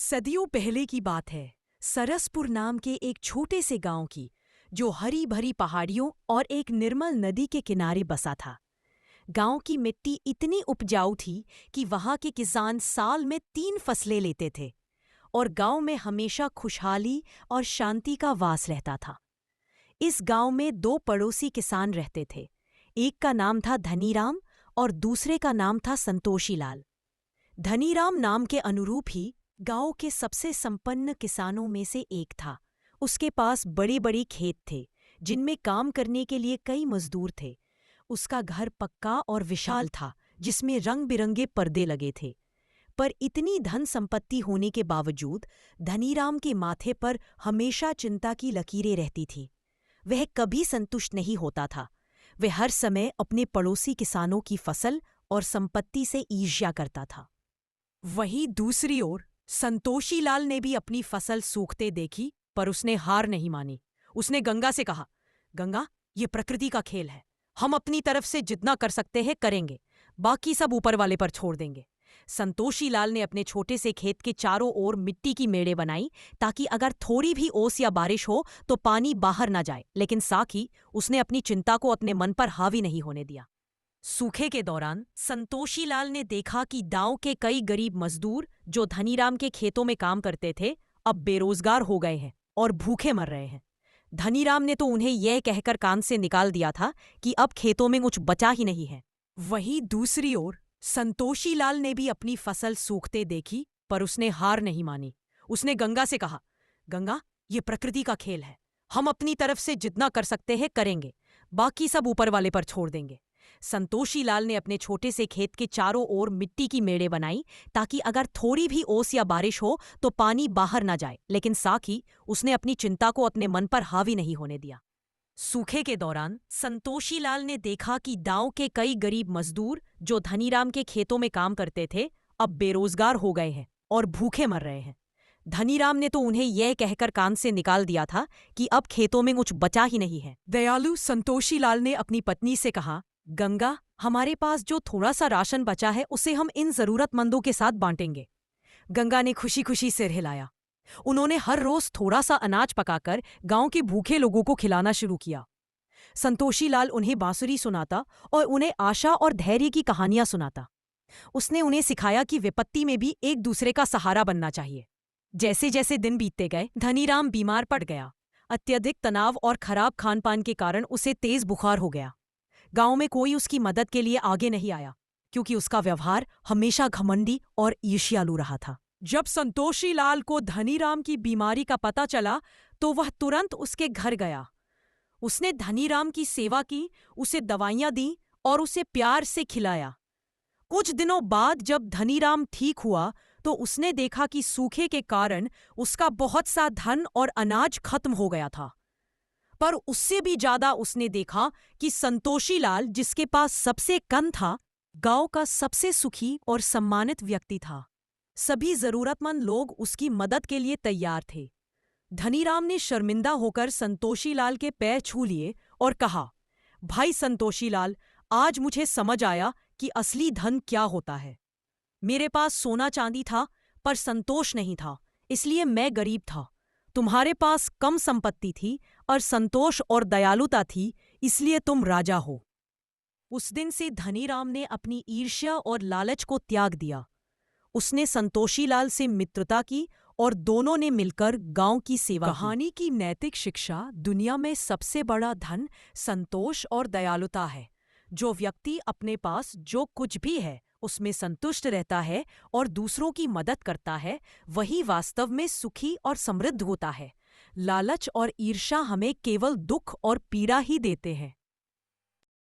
सदियों पहले की बात है। सरसपुर नाम के एक छोटे से गांव की, जो हरी भरी पहाड़ियों और एक निर्मल नदी के किनारे बसा था। गांव की मिट्टी इतनी उपजाऊ थी कि वहां के किसान साल में 3 फसलें लेते थे और गांव में हमेशा खुशहाली और शांति का वास रहता था। इस गांव में 2 पड़ोसी किसान रहते थे। एक का नाम था धनीराम और दूसरे का नाम था संतोषीलाल। धनीराम नाम के अनुरूप ही गांव के सबसे संपन्न किसानों में से एक था। उसके पास बड़े-बड़े खेत थे, जिनमें काम करने के लिए कई मजदूर थे। उसका घर पक्का और विशाल था, जिसमें रंग-बिरंगे पर्दे लगे थे। पर इतनी धन संपत्ति होने के बावजूद धनीराम के माथे पर हमेशा चिंता की लकीरें रहती थीं। वह कभी संतुष्ट नहीं होता था। वह हर समय अपने पड़ोसी किसानों की फसल और संपत्ति से ईर्ष्या करता था। वहीं दूसरी ओर संतोषीलाल ने भी अपनी फसल सूखते देखी, पर उसने हार नहीं मानी। उसने गंगा से कहा, गंगा, ये प्रकृति का खेल है। हम अपनी तरफ से जितना कर सकते हैं करेंगे, बाकी सब ऊपर वाले पर छोड़ देंगे। संतोषीलाल ने अपने छोटे से खेत के चारों ओर मिट्टी की मेड़ें बनाई, ताकि अगर थोड़ी भी ओस या बारिश हो तो पानी बाहर न जाए, लेकिन साथ ही उसने अपनी चिंता को अपने मन पर हावी नहीं होने दिया। सूखे के दौरान संतोषीलाल ने देखा कि गांव के कई गरीब मजदूर जो धनीराम के खेतों में काम करते थे, अब बेरोजगार हो गए हैं और भूखे मर रहे हैं। धनीराम ने तो उन्हें यह कहकर काम से निकाल दिया था कि अब खेतों में कुछ बचा ही नहीं है। वहीं दूसरी ओर संतोषीलाल ने भी अपनी फसल सूखते देखी, पर उसने हार नहीं मानी। उसने गंगा से कहा, गंगा, ये प्रकृति का खेल है। हम अपनी तरफ से जितना कर सकते हैं करेंगे, बाकी सब ऊपर वाले पर छोड़ देंगे। संतोषीलाल ने अपने छोटे से खेत के चारों ओर मिट्टी की मेड़ें बनाई, ताकि अगर थोड़ी भी ओस या बारिश हो तो पानी बाहर न जाए, लेकिन साथ ही उसने अपनी चिंता को अपने मन पर हावी नहीं होने दिया। सूखे के दौरान संतोषीलाल ने देखा कि गांव के कई गरीब मजदूर जो धनीराम के खेतों में काम करते थे, अब बेरोजगार हो गए हैं और भूखे मर रहे हैं। धनीराम ने तो उन्हें यह कहकर काम से निकाल दिया था कि अब खेतों में कुछ बचा ही नहीं है। दयालु संतोषीलाल ने अपनी पत्नी से कहा, गंगा, हमारे पास जो थोड़ा सा राशन बचा है उसे हम इन जरूरतमंदों के साथ बांटेंगे। गंगा ने खुशी खुशी सिर हिलाया। उन्होंने हर रोज थोड़ा सा अनाज पकाकर गांव के भूखे लोगों को खिलाना शुरू किया। संतोषीलाल उन्हें बांसुरी सुनाता और उन्हें आशा और धैर्य की कहानियां सुनाता। उसने उन्हें सिखाया कि विपत्ति में भी एक दूसरे का सहारा बनना चाहिए। जैसे जैसे दिन बीतते गए, धनीराम बीमार पड़ गया। अत्यधिक तनाव और खराब खान पान के कारण उसे तेज बुखार हो गया। गांव में कोई उसकी मदद के लिए आगे नहीं आया, क्योंकि उसका व्यवहार हमेशा घमंडी और ईर्ष्यालु रहा था। जब संतोषीलाल को धनीराम की बीमारी का पता चला, तो वह तुरंत उसके घर गया। उसने धनीराम की सेवा की, उसे दवाइयां दी और उसे प्यार से खिलाया। कुछ दिनों बाद जब धनीराम ठीक हुआ, तो उसने देखा कि सूखे के कारण उसका बहुत सा धन और अनाज खत्म हो गया था। पर उससे भी ज्यादा उसने देखा कि संतोषीलाल, जिसके पास सबसे कम था, गांव का सबसे सुखी और सम्मानित व्यक्ति था। सभी जरूरतमंद लोग उसकी मदद के लिए तैयार थे। धनीराम ने शर्मिंदा होकर संतोषीलाल के पैर छू लिए और कहा, भाई संतोषीलाल, आज मुझे समझ आया कि असली धन क्या होता है। मेरे पास सोना चांदी था, पर संतोष नहीं था, इसलिए मैं गरीब था। तुम्हारे पास कम संपत्ति थी और संतोष और दयालुता थी, इसलिए तुम राजा हो। उस दिन से धनीराम ने अपनी ईर्ष्या और लालच को त्याग दिया। उसने संतोषीलाल से मित्रता की और दोनों ने मिलकर गांव की सेवा की। कहानी की नैतिक शिक्षा, दुनिया में सबसे बड़ा धन संतोष और दयालुता है। जो व्यक्ति अपने पास जो कुछ भी है उसमें संतुष्ट रहता है और दूसरों की मदद करता है, वही वास्तव में सुखी और समृद्ध होता है। लालच और ईर्ष्या हमें केवल दुख और पीड़ा ही देते हैं।